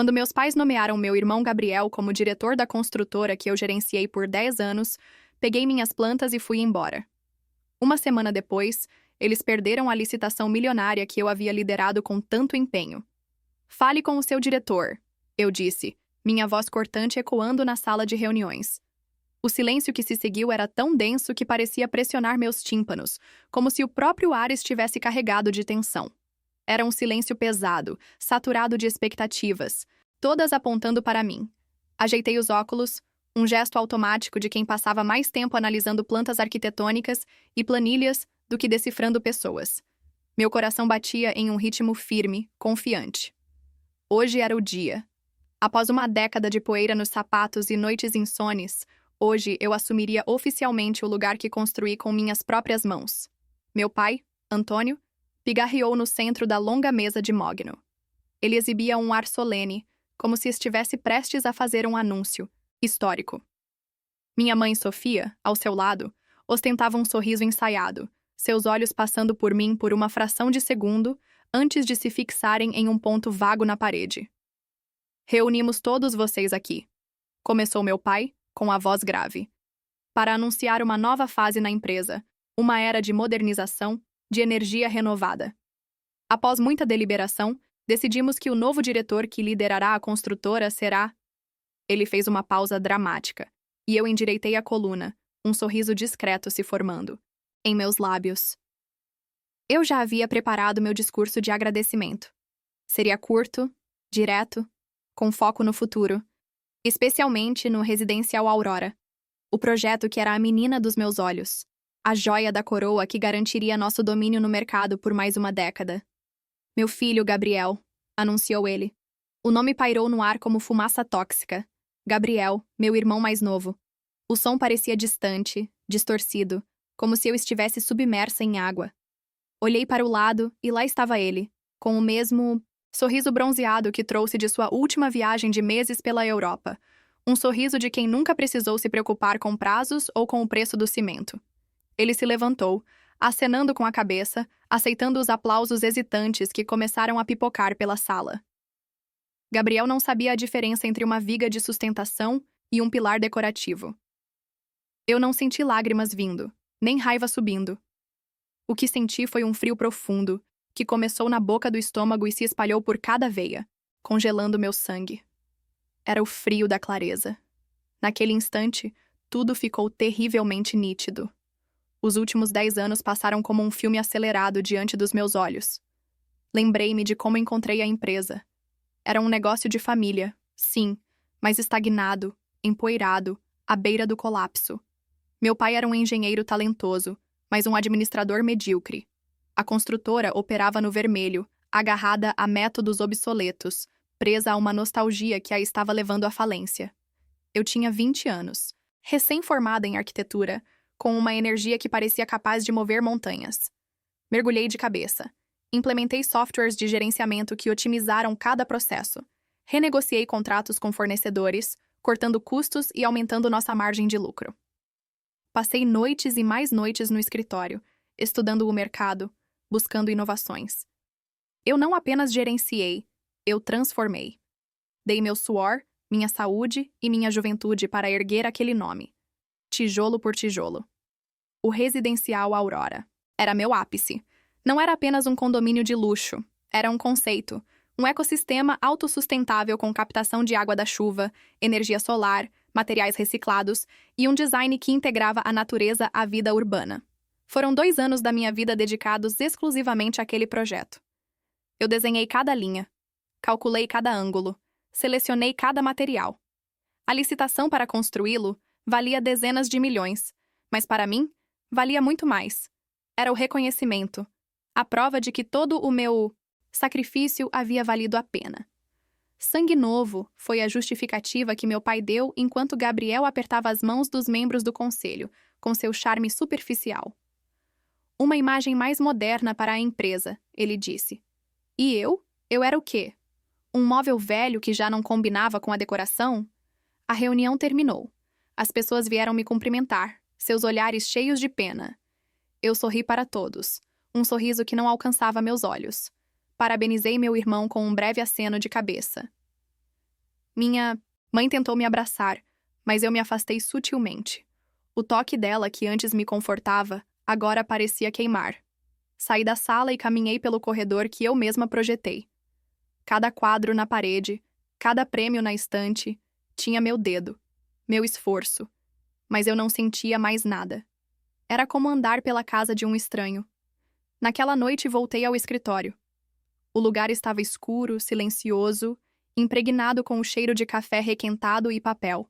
Quando meus pais nomearam meu irmão Gabriel como diretor da construtora que eu gerenciei por 10 anos, peguei minhas plantas e fui embora. Uma semana depois, eles perderam a licitação milionária que eu havia liderado com tanto empenho. Fale com o seu diretor, eu disse, minha voz cortante ecoando na sala de reuniões. O silêncio que se seguiu era tão denso que parecia pressionar meus tímpanos, como se o próprio ar estivesse carregado de tensão. Era um silêncio pesado, saturado de expectativas, todas apontando para mim. Ajeitei os óculos, um gesto automático de quem passava mais tempo analisando plantas arquitetônicas e planilhas do que decifrando pessoas. Meu coração batia em um ritmo firme, confiante. Hoje era o dia. Após uma década de poeira nos sapatos e noites insones, hoje eu assumiria oficialmente o lugar que construí com minhas próprias mãos. Meu pai, Antônio, pigarreou no centro da longa mesa de mogno. Ele exibia um ar solene, como se estivesse prestes a fazer um anúncio histórico. Minha mãe, Sofia, ao seu lado, ostentava um sorriso ensaiado, seus olhos passando por mim por uma fração de segundo antes de se fixarem em um ponto vago na parede. Reunimos todos vocês aqui, começou meu pai, com a voz grave, para anunciar uma nova fase na empresa, uma era de modernização, de energia renovada. Após muita deliberação, decidimos que o novo diretor que liderará a construtora será... Ele fez uma pausa dramática, e eu endireitei a coluna, um sorriso discreto se formando em meus lábios. Eu já havia preparado meu discurso de agradecimento. Seria curto, direto, com foco no futuro, especialmente no Residencial Aurora, o projeto que era a menina dos meus olhos, a joia da coroa que garantiria nosso domínio no mercado por mais uma década. Meu filho, Gabriel, anunciou ele. O nome pairou no ar como fumaça tóxica. Gabriel, meu irmão mais novo. O som parecia distante, distorcido, como se eu estivesse submersa em água. Olhei para o lado e lá estava ele, com o mesmo sorriso bronzeado que trouxe de sua última viagem de meses pela Europa. Um sorriso de quem nunca precisou se preocupar com prazos ou com o preço do cimento. Ele se levantou, acenando com a cabeça, aceitando os aplausos hesitantes que começaram a pipocar pela sala. Gabriel não sabia a diferença entre uma viga de sustentação e um pilar decorativo. Eu não senti lágrimas vindo, nem raiva subindo. O que senti foi um frio profundo, que começou na boca do estômago e se espalhou por cada veia, congelando meu sangue. Era o frio da clareza. Naquele instante, tudo ficou terrivelmente nítido. Os últimos 10 anos passaram como um filme acelerado diante dos meus olhos. Lembrei-me de como encontrei a empresa. Era um negócio de família, sim, mas estagnado, empoeirado, à beira do colapso. Meu pai era um engenheiro talentoso, mas um administrador medíocre. A construtora operava no vermelho, agarrada a métodos obsoletos, presa a uma nostalgia que a estava levando à falência. Eu tinha 20 anos, recém-formada em arquitetura, com uma energia que parecia capaz de mover montanhas. Mergulhei de cabeça. Implementei softwares de gerenciamento que otimizaram cada processo. Renegociei contratos com fornecedores, cortando custos e aumentando nossa margem de lucro. Passei noites e mais noites no escritório, estudando o mercado, buscando inovações. Eu não apenas gerenciei, eu transformei. Dei meu suor, minha saúde e minha juventude para erguer aquele nome. Tijolo por tijolo. O Residencial Aurora. Era meu ápice. Não era apenas um condomínio de luxo. Era um conceito. Um ecossistema autossustentável com captação de água da chuva, energia solar, materiais reciclados e um design que integrava a natureza à vida urbana. Foram 2 anos da minha vida dedicados exclusivamente àquele projeto. Eu desenhei cada linha, calculei cada ângulo, selecionei cada material. A licitação para construí-lo valia dezenas de milhões, mas para mim, valia muito mais. Era o reconhecimento, a prova de que todo o meu sacrifício havia valido a pena. Sangue novo foi a justificativa que meu pai deu enquanto Gabriel apertava as mãos dos membros do conselho, com seu charme superficial. Uma imagem mais moderna para a empresa, ele disse. E eu? Eu era o quê? Um móvel velho que já não combinava com a decoração? A reunião terminou. As pessoas vieram me cumprimentar, seus olhares cheios de pena. Eu sorri para todos, um sorriso que não alcançava meus olhos. Parabenizei meu irmão com um breve aceno de cabeça. Minha mãe tentou me abraçar, mas eu me afastei sutilmente. O toque dela, que antes me confortava, agora parecia queimar. Saí da sala e caminhei pelo corredor que eu mesma projetei. Cada quadro na parede, cada prêmio na estante, tinha meu dedo, meu esforço. Mas eu não sentia mais nada. Era como andar pela casa de um estranho. Naquela noite voltei ao escritório. O lugar estava escuro, silencioso, impregnado com o cheiro de café requentado e papel.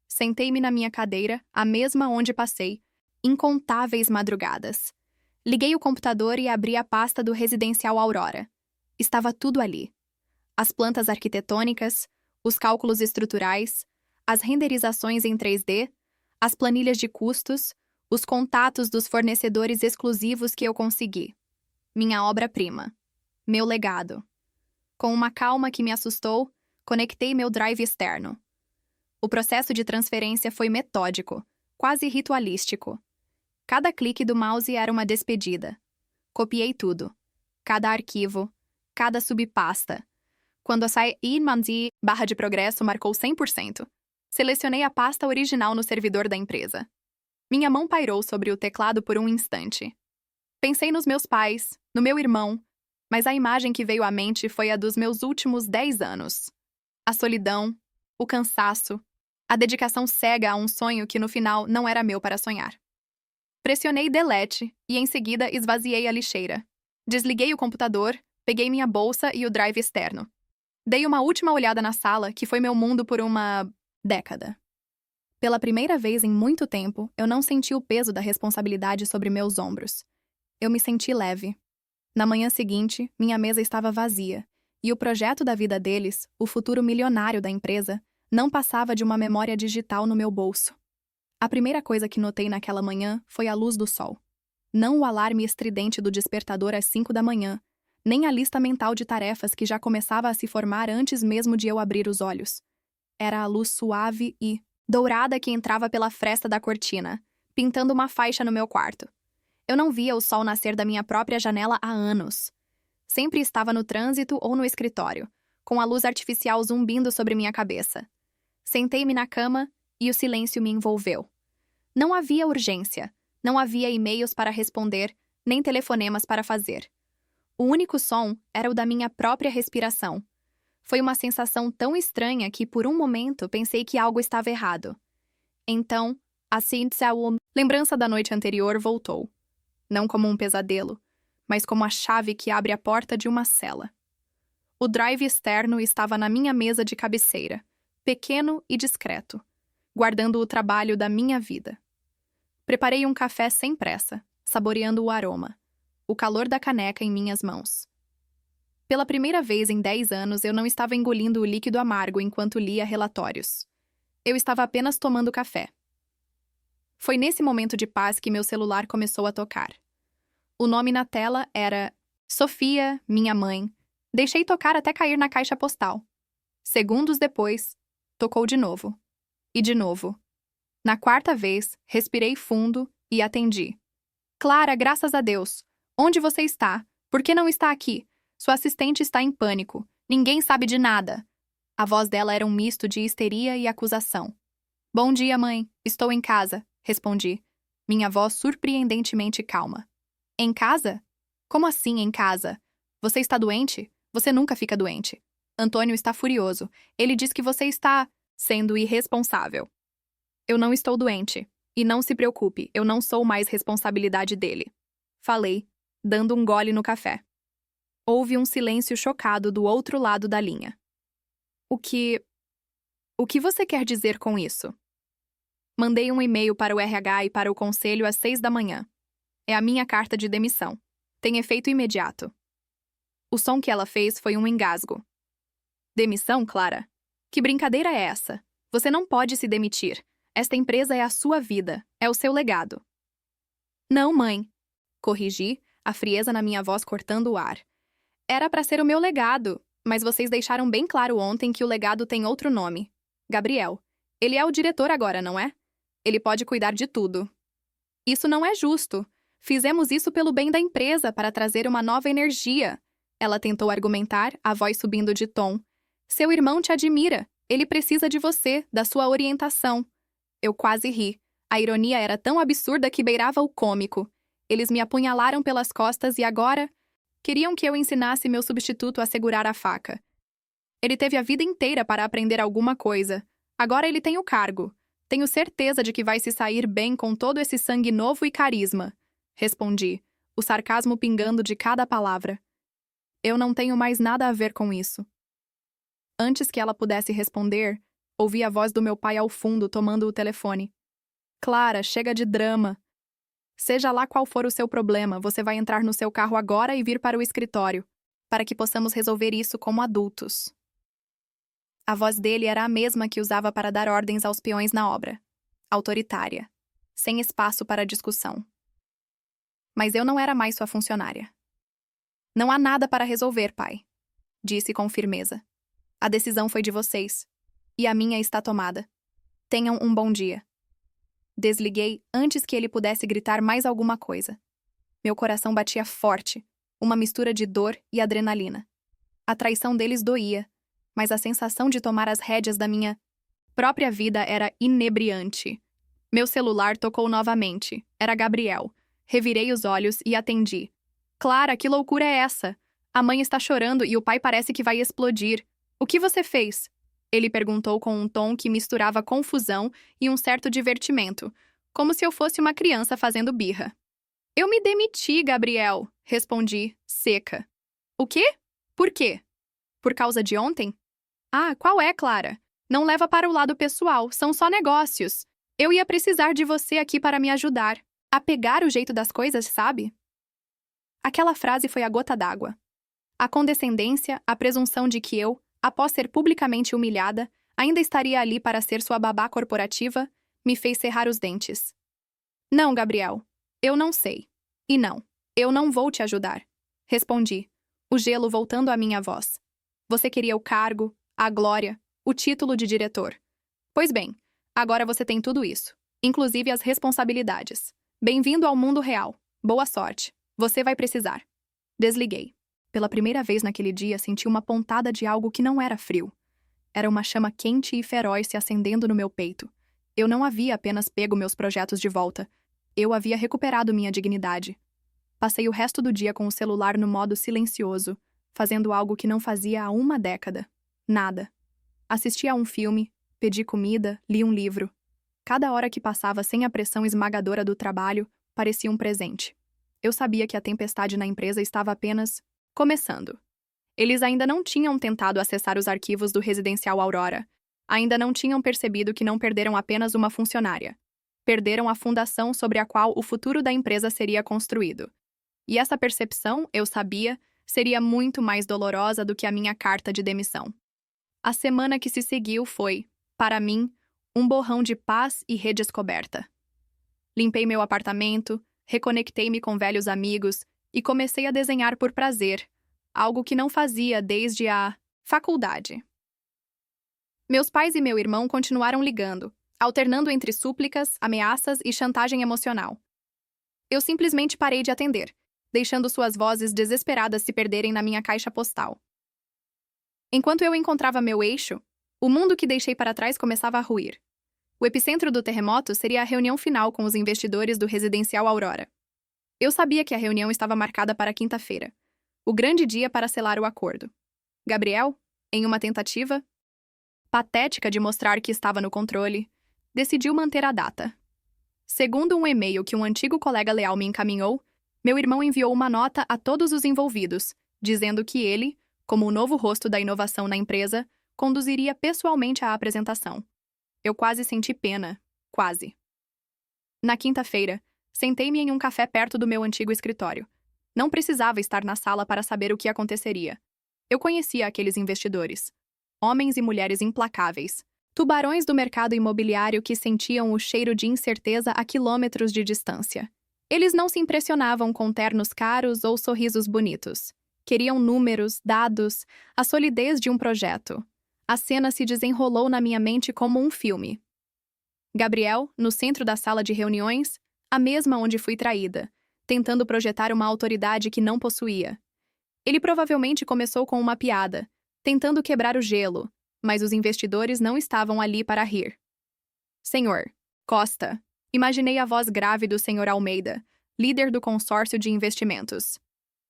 Sentei-me na minha cadeira, a mesma onde passei, incontáveis madrugadas. Liguei o computador e abri a pasta do Residencial Aurora. Estava tudo ali. As plantas arquitetônicas, os cálculos estruturais, as renderizações em 3D, as planilhas de custos, os contatos dos fornecedores exclusivos que eu consegui. Minha obra-prima. Meu legado. Com uma calma que me assustou, conectei meu drive externo. O processo de transferência foi metódico, quase ritualístico. Cada clique do mouse era uma despedida. Copiei tudo. Cada arquivo, cada subpasta. Quando a saí barra de progresso marcou 100%, selecionei a pasta original no servidor da empresa. Minha mão pairou sobre o teclado por um instante. Pensei nos meus pais, no meu irmão, mas a imagem que veio à mente foi a dos meus últimos 10 anos. A solidão, o cansaço, a dedicação cega a um sonho que no final não era meu para sonhar. Pressionei delete e em seguida esvaziei a lixeira. Desliguei o computador, peguei minha bolsa e o drive externo. Dei uma última olhada na sala, que foi meu mundo por uma década. Pela primeira vez em muito tempo, eu não senti o peso da responsabilidade sobre meus ombros. Eu me senti leve. Na manhã seguinte, minha mesa estava vazia, e o projeto da vida deles, o futuro milionário da empresa, não passava de uma memória digital no meu bolso. A primeira coisa que notei naquela manhã foi a luz do sol. Não o alarme estridente do despertador às 5 da manhã, nem a lista mental de tarefas que já começava a se formar antes mesmo de eu abrir os olhos. Era a luz suave e dourada que entrava pela fresta da cortina, pintando uma faixa no meu quarto. Eu não via o sol nascer da minha própria janela há anos. Sempre estava no trânsito ou no escritório, com a luz artificial zumbindo sobre minha cabeça. Sentei-me na cama e o silêncio me envolveu. Não havia urgência, não havia e-mails para responder, nem telefonemas para fazer. O único som era o da minha própria respiração. Foi uma sensação tão estranha que, por um momento, pensei que algo estava errado. Então, a lembrança da noite anterior voltou. Não como um pesadelo, mas como a chave que abre a porta de uma cela. O drive externo estava na minha mesa de cabeceira, pequeno e discreto, guardando o trabalho da minha vida. Preparei um café sem pressa, saboreando o aroma, o calor da caneca em minhas mãos. Pela primeira vez em 10 anos, eu não estava engolindo o líquido amargo enquanto lia relatórios. Eu estava apenas tomando café. Foi nesse momento de paz que meu celular começou a tocar. O nome na tela era Sofia, minha mãe. Deixei tocar até cair na caixa postal. Segundos depois, tocou de novo. E de novo. Na quarta vez, respirei fundo e atendi. Clara, graças a Deus. Onde você está? Por que não está aqui? Sua assistente está em pânico. Ninguém sabe de nada. A voz dela era um misto de histeria e acusação. Bom dia, mãe. Estou em casa, respondi. Minha voz surpreendentemente calma. Em casa? Como assim em casa? Você está doente? Você nunca fica doente. Antônio está furioso. Ele diz que você está sendo irresponsável. Eu não estou doente. E não se preocupe, eu não sou mais responsabilidade dele. Falei, dando um gole no café. Houve um silêncio chocado do outro lado da linha. O que você quer dizer com isso? Mandei um e-mail para o RH e para o conselho às 6 da manhã. É a minha carta de demissão. Tem efeito imediato. O som que ela fez foi um engasgo. Demissão, Clara? Que brincadeira é essa? Você não pode se demitir. Esta empresa é a sua vida, é o seu legado. Não, mãe. Corrigi, a frieza na minha voz cortando o ar. Era para ser o meu legado, mas vocês deixaram bem claro ontem que o legado tem outro nome. Gabriel. Ele é o diretor agora, não é? Ele pode cuidar de tudo. Isso não é justo. Fizemos isso pelo bem da empresa, para trazer uma nova energia. Ela tentou argumentar, a voz subindo de tom. Seu irmão te admira. Ele precisa de você, da sua orientação. Eu quase ri. A ironia era tão absurda que beirava o cômico. Eles me apunhalaram pelas costas e agora queriam que eu ensinasse meu substituto a segurar a faca. Ele teve a vida inteira para aprender alguma coisa. Agora ele tem o cargo. Tenho certeza de que vai se sair bem com todo esse sangue novo e carisma. Respondi, o sarcasmo pingando de cada palavra. Eu não tenho mais nada a ver com isso. Antes que ela pudesse responder, ouvi a voz do meu pai ao fundo tomando o telefone. Clara, chega de drama. Seja lá qual for o seu problema, você vai entrar no seu carro agora e vir para o escritório, para que possamos resolver isso como adultos. A voz dele era a mesma que usava para dar ordens aos peões na obra. Autoritária. Sem espaço para discussão. Mas eu não era mais sua funcionária. Não há nada para resolver, pai. Disse com firmeza. A decisão foi de vocês. E a minha está tomada. Tenham um bom dia. Desliguei antes que ele pudesse gritar mais alguma coisa. Meu coração batia forte, uma mistura de dor e adrenalina. A traição deles doía, mas a sensação de tomar as rédeas da minha própria vida era inebriante. Meu celular tocou novamente. Era Gabriel. Revirei os olhos e atendi. Clara, que loucura é essa? A mãe está chorando e o pai parece que vai explodir. O que você fez? Ele perguntou com um tom que misturava confusão e um certo divertimento, como se eu fosse uma criança fazendo birra. Eu me demiti, Gabriel, respondi, seca. O quê? Por quê? Por causa de ontem? Ah, qual é, Clara? Não leva para o lado pessoal, são só negócios. Eu ia precisar de você aqui para me ajudar. A pegar o jeito das coisas, sabe? Aquela frase foi a gota d'água. A condescendência, a presunção de que eu, após ser publicamente humilhada, ainda estaria ali para ser sua babá corporativa, me fez cerrar os dentes. Não, Gabriel. Eu não sei. E não, eu não vou te ajudar. Respondi, o gelo voltando à minha voz. Você queria o cargo, a glória, o título de diretor. Pois bem, agora você tem tudo isso, inclusive as responsabilidades. Bem-vindo ao mundo real. Boa sorte. Você vai precisar. Desliguei. Pela primeira vez naquele dia, senti uma pontada de algo que não era frio. Era uma chama quente e feroz se acendendo no meu peito. Eu não havia apenas pego meus projetos de volta. Eu havia recuperado minha dignidade. Passei o resto do dia com o celular no modo silencioso, fazendo algo que não fazia há uma década. Nada. Assisti a um filme, pedi comida, li um livro. Cada hora que passava sem a pressão esmagadora do trabalho, parecia um presente. Eu sabia que a tempestade na empresa estava apenas começando. Eles ainda não tinham tentado acessar os arquivos do residencial Aurora. Ainda não tinham percebido que não perderam apenas uma funcionária. Perderam a fundação sobre a qual o futuro da empresa seria construído. E essa percepção, eu sabia, seria muito mais dolorosa do que a minha carta de demissão. A semana que se seguiu foi, para mim, um borrão de paz e redescoberta. Limpei meu apartamento, reconectei-me com velhos amigos e comecei a desenhar por prazer, algo que não fazia desde a faculdade. Meus pais e meu irmão continuaram ligando, alternando entre súplicas, ameaças e chantagem emocional. Eu simplesmente parei de atender, deixando suas vozes desesperadas se perderem na minha caixa postal. Enquanto eu encontrava meu eixo, o mundo que deixei para trás começava a ruir. O epicentro do terremoto seria a reunião final com os investidores do residencial Aurora. Eu sabia que a reunião estava marcada para quinta-feira, o grande dia para selar o acordo. Gabriel, em uma tentativa patética de mostrar que estava no controle, decidiu manter a data. Segundo um e-mail que um antigo colega leal me encaminhou, meu irmão enviou uma nota a todos os envolvidos, dizendo que ele, como o novo rosto da inovação na empresa, conduziria pessoalmente a apresentação. Eu quase senti pena. Quase. Na quinta-feira, sentei-me em um café perto do meu antigo escritório. Não precisava estar na sala para saber o que aconteceria. Eu conhecia aqueles investidores. Homens e mulheres implacáveis. Tubarões do mercado imobiliário que sentiam o cheiro de incerteza a quilômetros de distância. Eles não se impressionavam com ternos caros ou sorrisos bonitos. Queriam números, dados, a solidez de um projeto. A cena se desenrolou na minha mente como um filme. Gabriel, no centro da sala de reuniões, a mesma onde fui traída, tentando projetar uma autoridade que não possuía. Ele provavelmente começou com uma piada, tentando quebrar o gelo, mas os investidores não estavam ali para rir. Senhor Costa, imaginei a voz grave do Senhor Almeida, líder do consórcio de investimentos.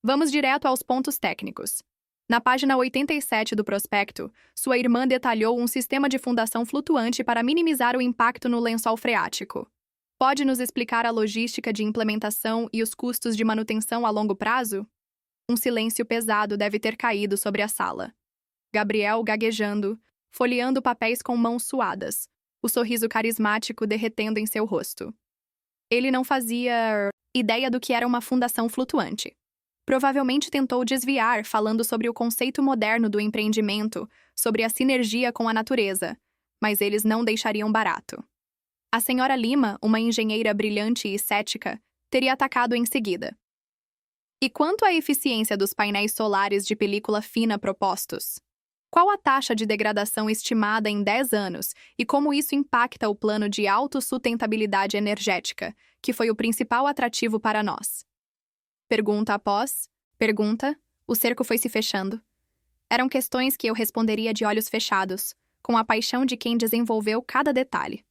Vamos direto aos pontos técnicos. Na página 87 do prospecto, sua irmã detalhou um sistema de fundação flutuante para minimizar o impacto no lençol freático. Pode nos explicar a logística de implementação e os custos de manutenção a longo prazo? Um silêncio pesado deve ter caído sobre a sala. Gabriel gaguejando, folheando papéis com mãos suadas, o sorriso carismático derretendo em seu rosto. Ele não fazia ideia do que era uma fundação flutuante. Provavelmente tentou desviar, falando sobre o conceito moderno do empreendimento, sobre a sinergia com a natureza, mas eles não deixariam barato. A senhora Lima, uma engenheira brilhante e cética, teria atacado em seguida. E quanto à eficiência dos painéis solares de película fina propostos? Qual a taxa de degradação estimada em 10 anos e como isso impacta o plano de autossustentabilidade energética, que foi o principal atrativo para nós? Pergunta após pergunta, o cerco foi se fechando. Eram questões que eu responderia de olhos fechados, com a paixão de quem desenvolveu cada detalhe.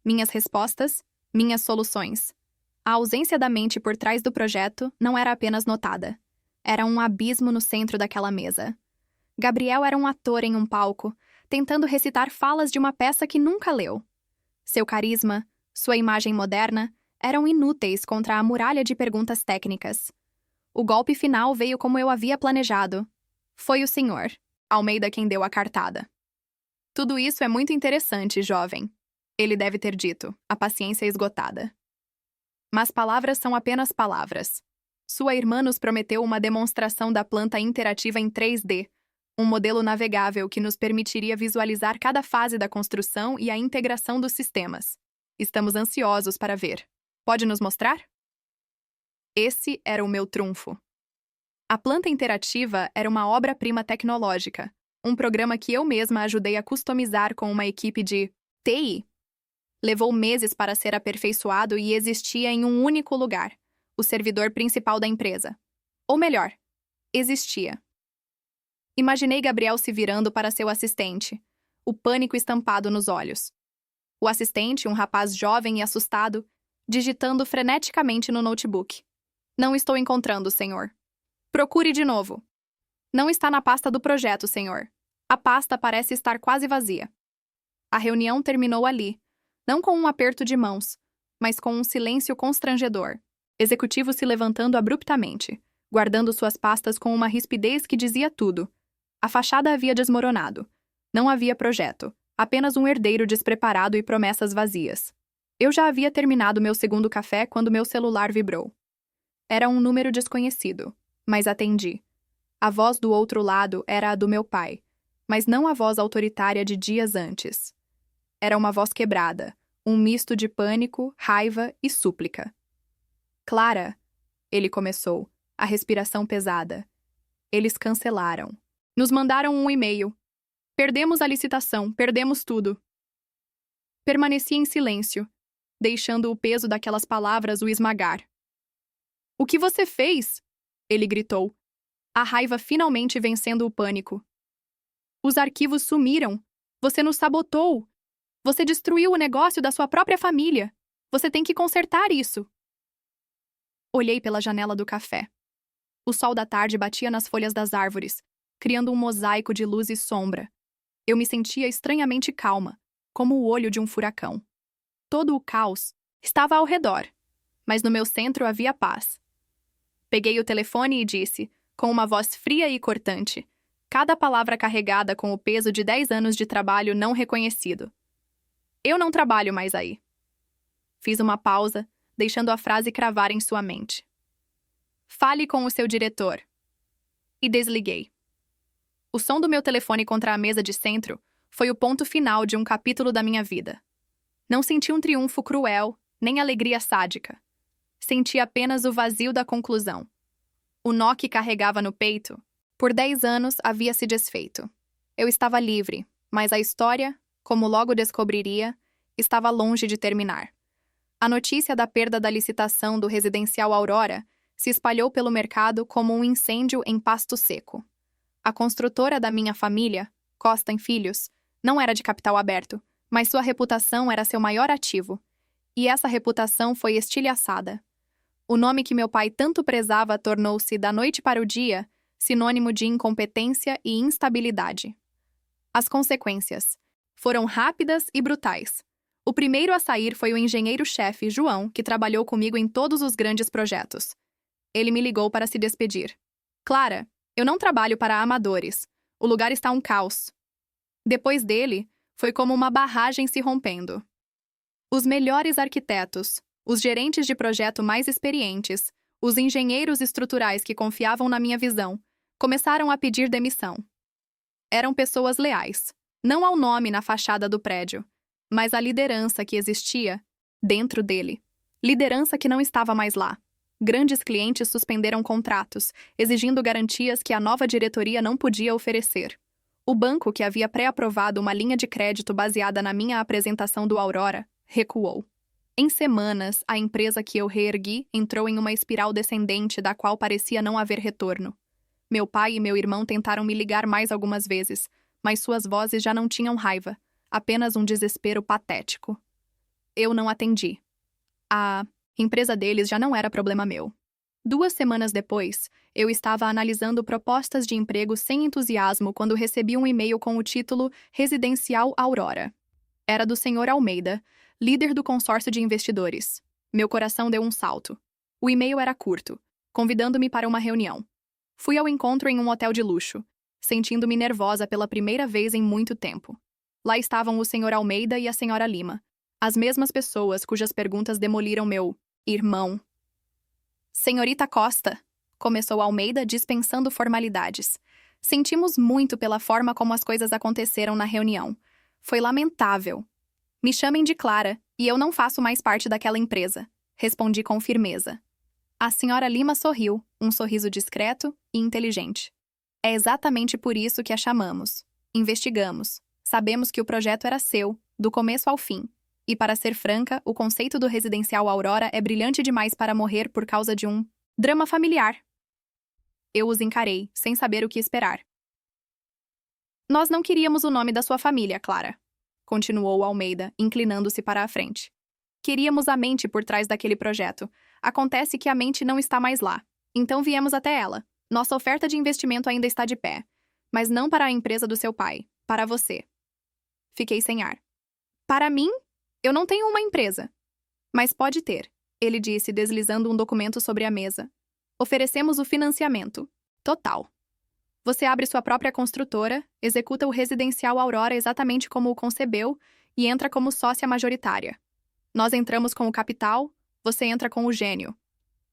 Minhas respostas, minhas soluções. A ausência da mente por trás do projeto não era apenas notada. Era um abismo no centro daquela mesa. Gabriel era um ator em um palco, tentando recitar falas de uma peça que nunca leu. Seu carisma, sua imagem moderna, eram inúteis contra a muralha de perguntas técnicas. O golpe final veio como eu havia planejado. Foi o senhor Almeida quem deu a cartada. Tudo isso é muito interessante, jovem. Ele deve ter dito, a paciência esgotada. Mas palavras são apenas palavras. Sua irmã nos prometeu uma demonstração da planta interativa em 3D, um modelo navegável que nos permitiria visualizar cada fase da construção e a integração dos sistemas. Estamos ansiosos para ver. Pode nos mostrar? Esse era o meu trunfo. A planta interativa era uma obra-prima tecnológica, um programa que eu mesma ajudei a customizar com uma equipe de TI. Levou meses para ser aperfeiçoado e existia em um único lugar, o servidor principal da empresa. Ou melhor, existia. Imaginei Gabriel se virando para seu assistente, o pânico estampado nos olhos. O assistente, um rapaz jovem e assustado, digitando freneticamente no notebook. Não estou encontrando, senhor. Procure de novo. Não está na pasta do projeto, senhor. A pasta parece estar quase vazia. A reunião terminou ali, não com um aperto de mãos, mas com um silêncio constrangedor. Executivo se levantando abruptamente, guardando suas pastas com uma rispidez que dizia tudo. A fachada havia desmoronado. Não havia projeto, apenas um herdeiro despreparado e promessas vazias. Eu já havia terminado meu segundo café quando meu celular vibrou. Era um número desconhecido, mas atendi. A voz do outro lado era a do meu pai, mas não a voz autoritária de dias antes. Era uma voz quebrada, um misto de pânico, raiva e súplica. Clara, ele começou, a respiração pesada. Eles cancelaram. Nos mandaram um e-mail. Perdemos a licitação, perdemos tudo. Permaneci em silêncio, deixando o peso daquelas palavras o esmagar. O que você fez? Ele gritou, a raiva finalmente vencendo o pânico. Os arquivos sumiram. Você nos sabotou. Você destruiu o negócio da sua própria família. Você tem que consertar isso. Olhei pela janela do café. O sol da tarde batia nas folhas das árvores, criando um mosaico de luz e sombra. Eu me sentia estranhamente calma, como o olho de um furacão. Todo o caos estava ao redor, mas no meu centro havia paz. Peguei o telefone e disse, com uma voz fria e cortante, cada palavra carregada com o peso de 10 anos de trabalho não reconhecido. Eu não trabalho mais aí. Fiz uma pausa, deixando a frase cravar em sua mente. Fale com o seu diretor. E desliguei. O som do meu telefone contra a mesa de centro foi o ponto final de um capítulo da minha vida. Não senti um triunfo cruel, nem alegria sádica. Senti apenas o vazio da conclusão. O nó que carregava no peito, por 10 anos, havia se desfeito. Eu estava livre, mas a história, como logo descobriria, estava longe de terminar. A notícia da perda da licitação do residencial Aurora se espalhou pelo mercado como um incêndio em pasto seco. A construtora da minha família, Costa em Filhos, Não era de capital aberto, mas sua reputação era seu maior ativo. E essa reputação foi estilhaçada. O nome que meu pai tanto prezava tornou-se, da noite para o dia, sinônimo de incompetência e instabilidade. As consequências foram rápidas e brutais. O primeiro a sair foi o engenheiro-chefe, João, que trabalhou comigo em todos os grandes projetos. Ele me ligou para se despedir. Clara, eu não trabalho para amadores. O lugar está um caos. Depois dele, foi como uma barragem se rompendo. Os melhores arquitetos, os gerentes de projeto mais experientes, os engenheiros estruturais que confiavam na minha visão, começaram a pedir demissão. Eram pessoas leais, não ao nome na fachada do prédio, mas à liderança que existia dentro dele. Liderança que não estava mais lá. Grandes clientes suspenderam contratos, exigindo garantias que a nova diretoria não podia oferecer. O banco, que havia pré-aprovado uma linha de crédito baseada na minha apresentação do Aurora, recuou. Em semanas, a empresa que eu reergui entrou em uma espiral descendente da qual parecia não haver retorno. Meu pai e meu irmão tentaram me ligar mais algumas vezes, mas suas vozes já não tinham raiva, apenas um desespero patético. Eu não atendi. A empresa deles já não era problema meu. 2 semanas depois, eu estava analisando propostas de emprego sem entusiasmo quando recebi um e-mail com o título Residencial Aurora. Era do Sr. Almeida, líder do consórcio de investidores. Meu coração deu um salto. O e-mail era curto, convidando-me para uma reunião. Fui ao encontro em um hotel de luxo, sentindo-me nervosa pela primeira vez em muito tempo. Lá estavam o Sr. Almeida e a Sra. Lima, as mesmas pessoas cujas perguntas demoliram meu irmão. Senhorita Costa, começou Almeida dispensando formalidades. Sentimos muito pela forma como as coisas aconteceram na reunião. Foi lamentável. Me chamem de Clara, e eu não faço mais parte daquela empresa, respondi com firmeza. A Sra. Lima sorriu, um sorriso discreto e inteligente. É exatamente por isso que a chamamos. Investigamos. Sabemos que o projeto era seu, do começo ao fim. E, para ser franca, o conceito do residencial Aurora é brilhante demais para morrer por causa de um drama familiar. Eu os encarei, sem saber o que esperar. Nós não queríamos o nome da sua família, Clara, continuou Almeida, inclinando-se para a frente. Queríamos a mente por trás daquele projeto. Acontece que a mente não está mais lá. Então viemos até ela. Nossa oferta de investimento ainda está de pé. Mas não para a empresa do seu pai, para você. Fiquei sem ar. Para mim? Eu não tenho uma empresa. Mas pode ter, ele disse, deslizando um documento sobre a mesa. Oferecemos o financiamento. Total. Você abre sua própria construtora, executa o residencial Aurora exatamente como o concebeu e entra como sócia majoritária. Nós entramos com o capital, você entra com o gênio.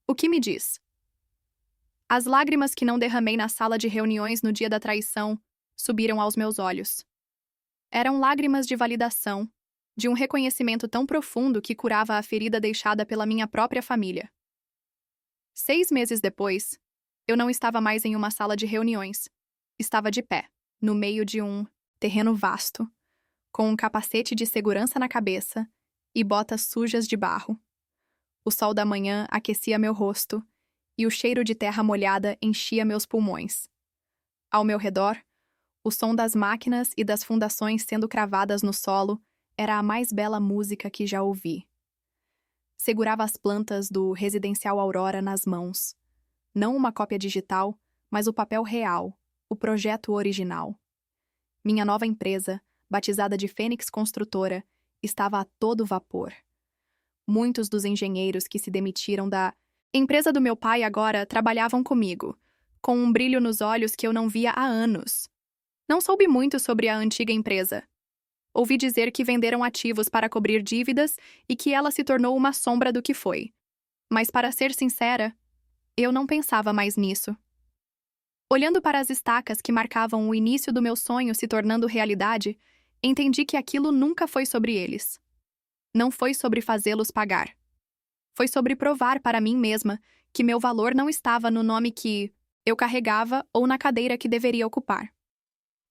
O que me diz? As lágrimas que não derramei na sala de reuniões no dia da traição subiram aos meus olhos. Eram lágrimas de validação, de um reconhecimento tão profundo que curava a ferida deixada pela minha própria família. 6 meses depois, eu não estava mais em uma sala de reuniões. Estava de pé, no meio de um terreno vasto, com um capacete de segurança na cabeça e botas sujas de barro. O sol da manhã aquecia meu rosto e o cheiro de terra molhada enchia meus pulmões. Ao meu redor, o som das máquinas e das fundações sendo cravadas no solo era a mais bela música que já ouvi. Segurava as plantas do Residencial Aurora nas mãos. Não uma cópia digital, mas o papel real, o projeto original. Minha nova empresa, batizada de Fênix Construtora, estava a todo vapor. Muitos dos engenheiros que se demitiram da empresa do meu pai agora trabalhavam comigo, com um brilho nos olhos que eu não via há anos. Não soube muito sobre a antiga empresa. Ouvi dizer que venderam ativos para cobrir dívidas e que ela se tornou uma sombra do que foi. Mas, para ser sincera, eu não pensava mais nisso. Olhando para as estacas que marcavam o início do meu sonho se tornando realidade, entendi que aquilo nunca foi sobre eles. Não foi sobre fazê-los pagar. Foi sobre provar para mim mesma que meu valor não estava no nome que eu carregava ou na cadeira que deveria ocupar.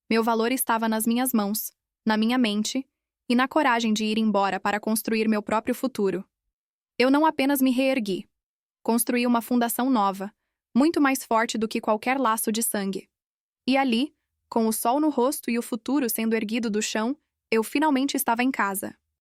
Meu valor estava nas minhas mãos, na minha mente e na coragem de ir embora para construir meu próprio futuro. Eu não apenas me reergui. Construí uma fundação nova, muito mais forte do que qualquer laço de sangue. E ali, Com o sol no rosto e o futuro sendo erguido do chão, eu finalmente estava em casa.